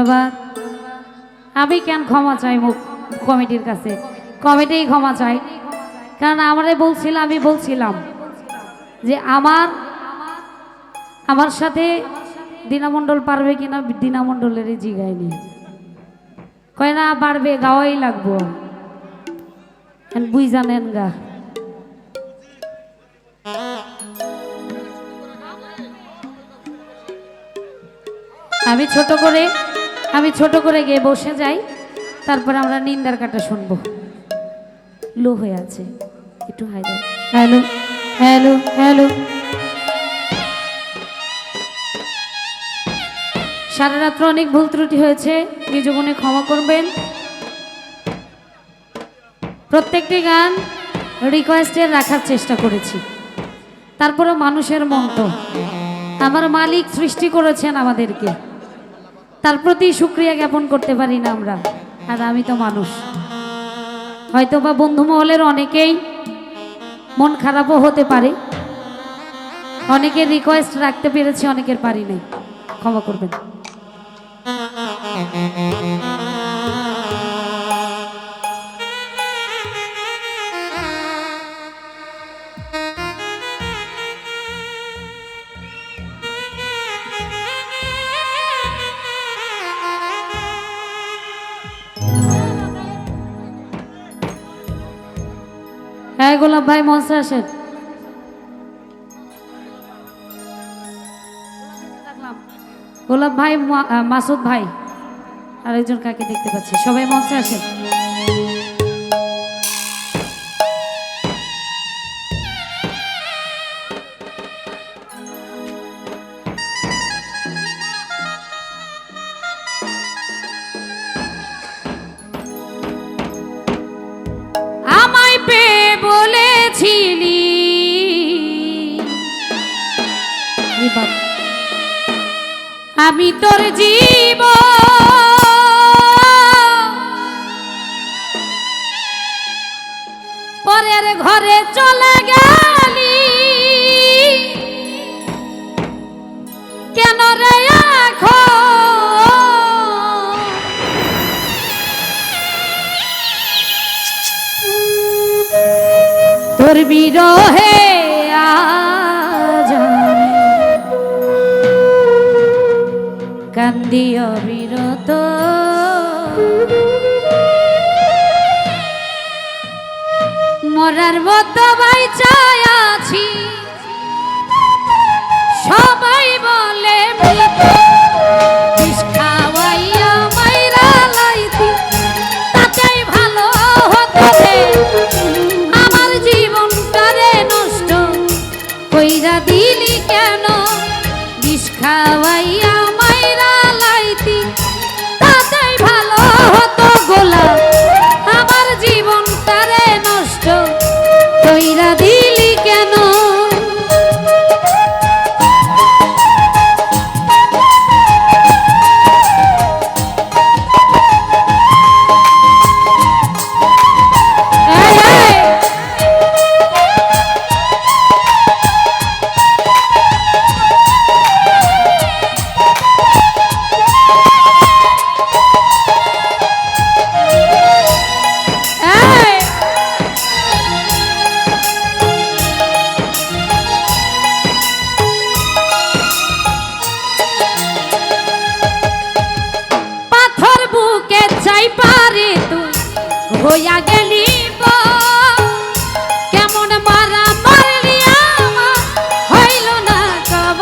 ধন্যবাদ। আমি কেন ক্ষমা চাই কমিটির কাছে? কমিটি ক্ষমা চাই, কারণ আমি বলছিলাম যে আমার সাথে দীনামণ্ডল পারবে কিনা, দীনামণ্ডলের জিগায়নি, কয় না পারবে, গাওয়াই লাগবো, বুঝ জানেন গা। আমি ছোট করে গিয়ে বসে যাই, তারপর আমরা নিন্দার কাটা শুনবো। লো হয়ে আছে, একটু হাই দাও। Hello hello hello. সারা রাত্র অনেক ভুল ত্রুটি হয়েছে, নিজ গুণে ক্ষমা করবেন। প্রত্যেকটি গান রিকোয়েস্টের রাখার চেষ্টা করেছি, তারপরে মানুষের মন তো আমার মালিক সৃষ্টি করেছেন আমাদেরকে, তার প্রতি শুকরিয়া জ্ঞাপন করতে পারি না আমরা। আর আমি তো মানুষ, হয়তো বা বন্ধু মহলের অনেকেই মন খারাপও হতে পারে, অনেকের রিকোয়েস্ট রাখতে পেরেছি, অনেকের পারি নাই, ক্ষমা করবেন। হ্যাঁ গোলাপ ভাই মঞ্চে আসেন। গোলাপ ভাই, মাসুদ ভাই, আরেকজন কাকে দেখতে পাচ্ছি, সবাই মঞ্চে আসেন। আমায় পেয়ে বলেছিলি আমি তোর জীব, পরের ঘরে চলে গেলি কেন রে? তোর বিরহে আজ কান্দি অবিরত, মরার মতো বাইচায় আছি, সবাই বলে খাওয়াইয়া মাইরা লাইতি, তাতেই ভালো হতো রে। আমার জীবনটারে নষ্ট কইরা দিলি কেন? বিষ খাওয়াইয়া মাইরা লাইতি, তাতেই ভালো হতো গোলাপ। আমার জীবনটারে নষ্ট কইরা দিলি কেন? পারে তুই হইয়া গেলি কেমন মারা মারলি আমার হইল না কব।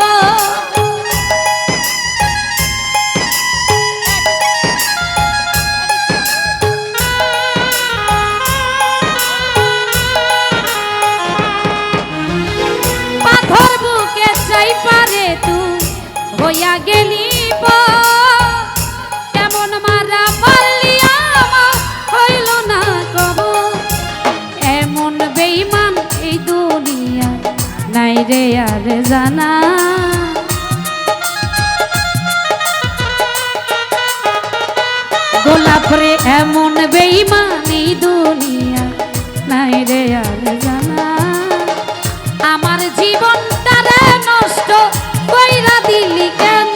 পাথর বুকে চাই পারে তুই হইয়া গেলি কেমন মারা মারলি আমার হইল না কব। এমন বেঈমান এই দুনিয়া নাই রে আর জানা, গোলাপ রে এমন বেঈমান এই দুনিয়া নাই রে আর জানা। আমার জীবনটারে নষ্ট কইরা দিলি কেন?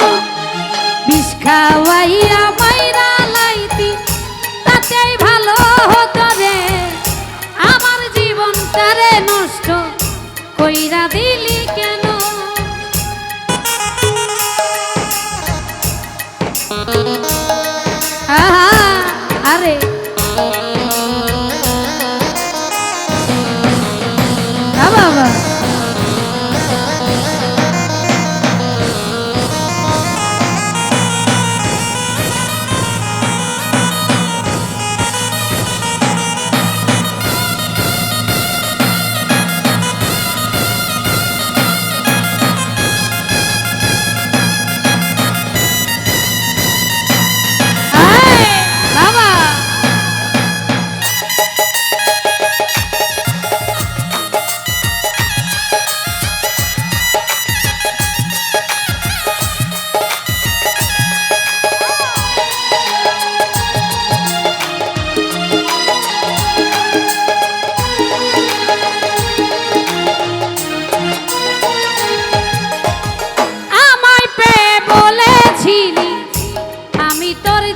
বিষ খাওয়াইয়া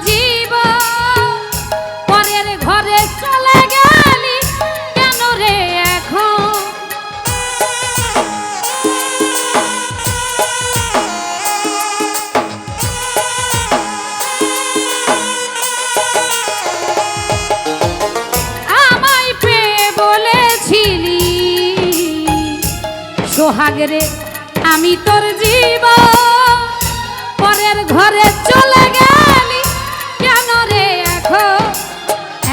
জীবন পরের ঘরে চলে গেলি কেন রে এখন আমায় পেয়ে বলেছিলি সোহাগ রে আমি তোর জীবন পরের ঘরে চলে গেলি কেন রে এখন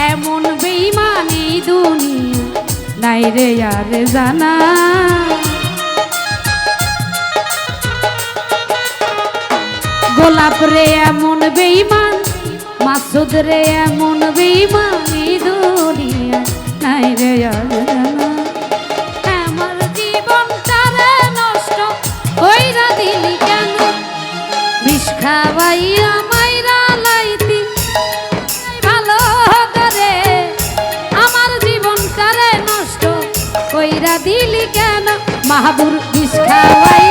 এমন বেঈমানি দুনিয়া নাই রে আর জানা গোলাপ রে এমন বেঈমান মাসুদ রে এমন বেঈমানি দুনিয়া নাই রে আর জানা আমার জীবনটা রে নষ্ট কইরা দিলি কেন বিষ খাওয়াইয়া মাইরা লাইতি ভালো করে আমার জীবনটা রে নষ্ট কইরা দিলি কেন মাহবুর বিষ খাওয়াই